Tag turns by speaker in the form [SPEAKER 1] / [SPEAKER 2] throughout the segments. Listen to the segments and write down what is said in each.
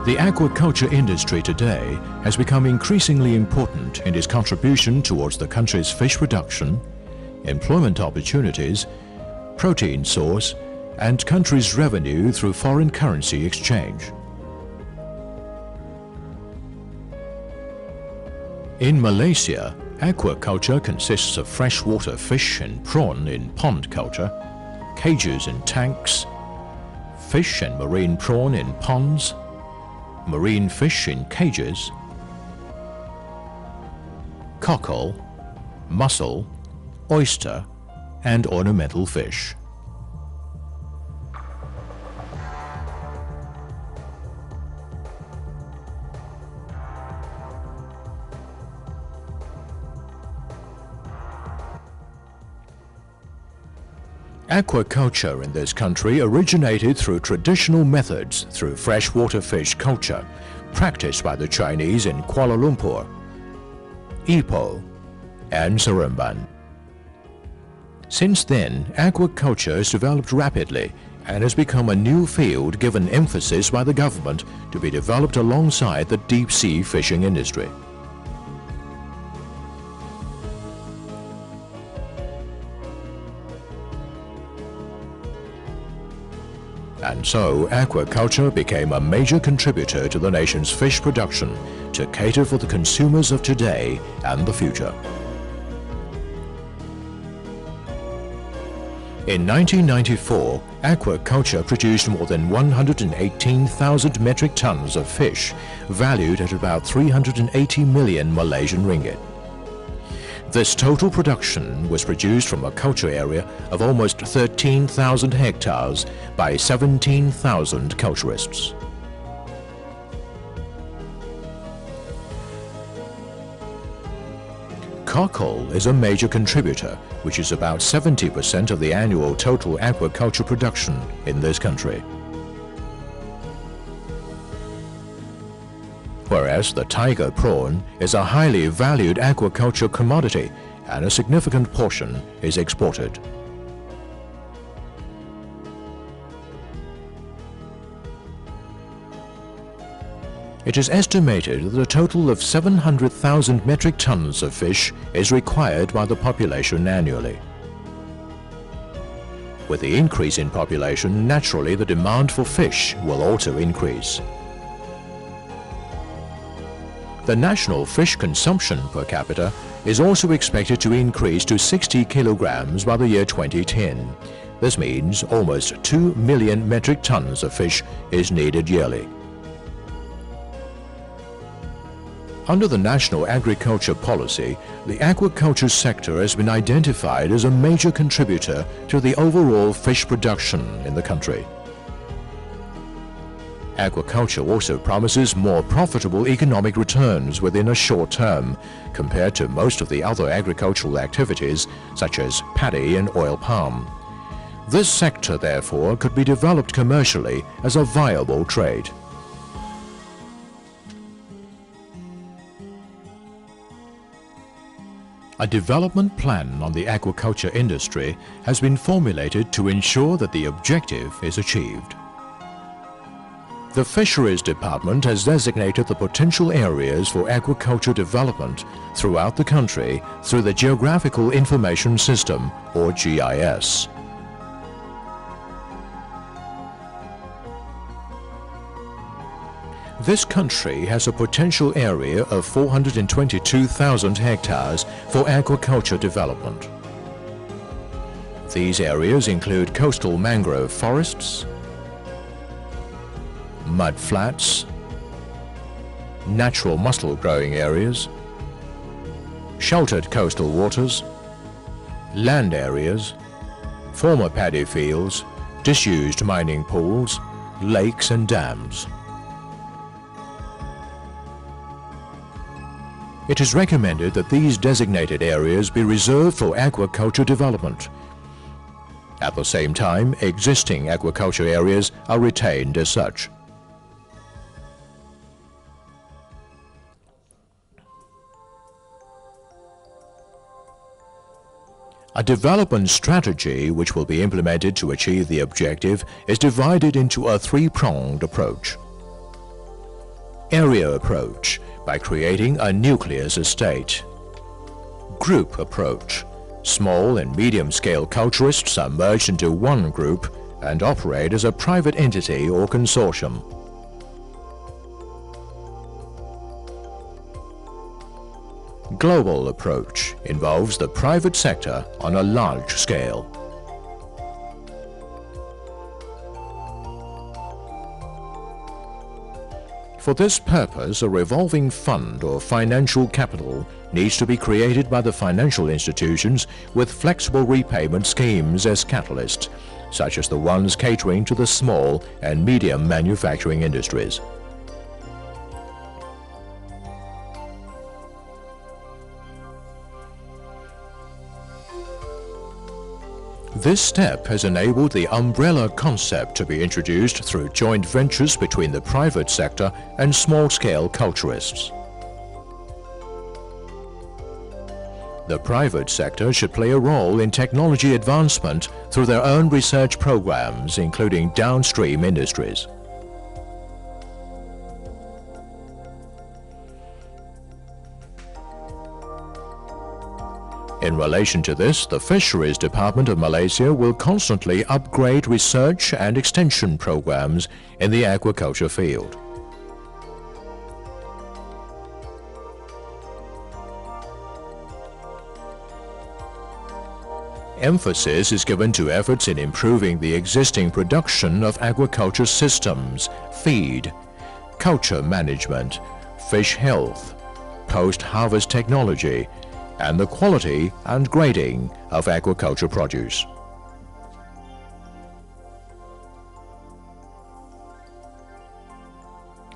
[SPEAKER 1] The aquaculture industry today has become increasingly important in its contribution towards the country's fish production, employment opportunities, protein source, and country's revenue through foreign currency exchange. In Malaysia, aquaculture consists of freshwater fish and prawn in pond culture, cages in tanks, fish and marine prawn in ponds, marine fish in cages, cockle, mussel, oyster, and ornamental fish. Aquaculture in this country originated through traditional methods through freshwater fish culture, practiced by the Chinese in Kuala Lumpur, Ipoh, and Seremban. Since then, aquaculture has developed rapidly and has become a new field given emphasis by the government to be developed alongside the deep-sea fishing industry. And so, aquaculture became a major contributor to the nation's fish production to cater for the consumers of today and the future. In 1994, aquaculture produced more than 118,000 metric tons of fish, valued at about 380 million Malaysian ringgit. This total production was produced from a culture area of almost 13,000 hectares by 17,000 culturists. Cockle is a major contributor, which is about 70% of the annual total aquaculture production in this country. Whereas the tiger prawn is a highly valued aquaculture commodity and a significant portion is exported. It is estimated that a total of 700,000 metric tons of fish is required by the population annually. With the increase in population, naturally the demand for fish will also increase. The national fish consumption per capita is also expected to increase to 60 kilograms by the year 2010. This means almost 2 million metric tons of fish is needed yearly. Under the National Agriculture Policy, the aquaculture sector has been identified as a major contributor to the overall fish production in the country. Aquaculture also promises more profitable economic returns within a short term compared to most of the other agricultural activities such as paddy and oil palm. This sector, therefore, could be developed commercially as a viable trade. A development plan on the aquaculture industry has been formulated to ensure that the objective is achieved. The Fisheries Department has designated the potential areas for aquaculture development throughout the country through the Geographical Information System, or GIS. This country has a potential area of 422,000 hectares for aquaculture development. These areas include coastal mangrove forests, mud flats, natural mussel growing areas, sheltered coastal waters, land areas, former paddy fields, disused mining pools, lakes and dams. It is recommended that these designated areas be reserved for aquaculture development. At the same time, existing aquaculture areas are retained as such. A development strategy which will be implemented to achieve the objective is divided into a three-pronged approach. Area approach, by creating a nucleus estate. Group approach. Small and medium-scale culturists are merged into one group and operate as a private entity or consortium. Global approach involves the private sector on a large scale. For this purpose, a revolving fund or financial capital needs to be created by the financial institutions with flexible repayment schemes as catalysts, such as the ones catering to the small and medium manufacturing industries. This step has enabled the umbrella concept to be introduced through joint ventures between the private sector and small-scale culturists. The private sector should play a role in technology advancement through their own research programs, including downstream industries. In relation to this, the Fisheries Department of Malaysia will constantly upgrade research and extension programs in the aquaculture field. Emphasis is given to efforts in improving the existing production of aquaculture systems, feed, culture management, fish health, post-harvest technology, and the quality and grading of aquaculture produce.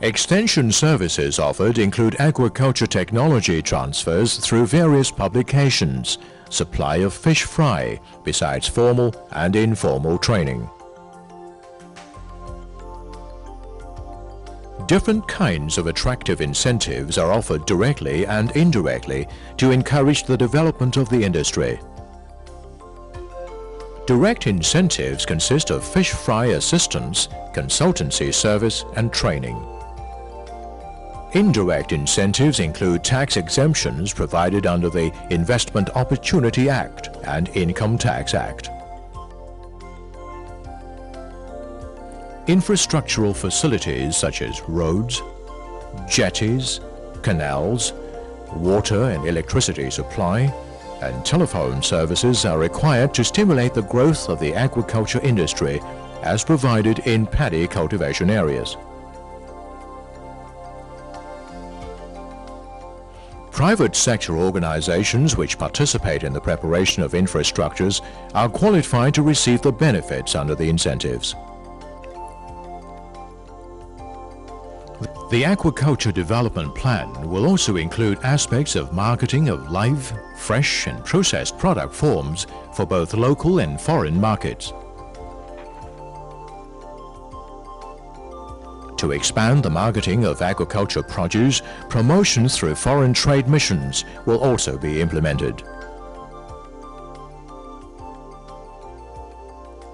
[SPEAKER 1] Extension services offered include aquaculture technology transfers through various publications, supply of fish fry, besides formal and informal training. Different kinds of attractive incentives are offered directly and indirectly to encourage the development of the industry. Direct incentives consist of fish fry assistance, consultancy service and training. Indirect incentives include tax exemptions provided under the Investment Opportunity Act and Income Tax Act. Infrastructural facilities such as roads, jetties, canals, water and electricity supply, and telephone services are required to stimulate the growth of the aquaculture industry as provided in paddy cultivation areas. Private sector organizations which participate in the preparation of infrastructures are qualified to receive the benefits under the incentives. The Aquaculture Development Plan will also include aspects of marketing of live, fresh and processed product forms for both local and foreign markets. To expand the marketing of aquaculture produce, promotions through foreign trade missions will also be implemented.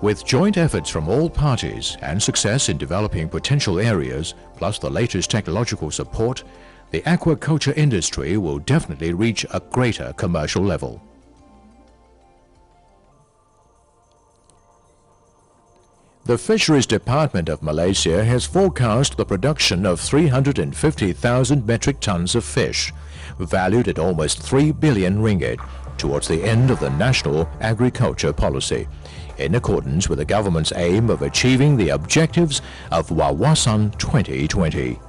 [SPEAKER 1] With joint efforts from all parties and success in developing potential areas, plus the latest technological support, the aquaculture industry will definitely reach a greater commercial level. The Fisheries Department of Malaysia has forecast the production of 350,000 metric tons of fish, valued at almost 3 billion ringgit, towards the end of the National Agriculture Policy, in accordance with the government's aim of achieving the objectives of Wawasan 2020.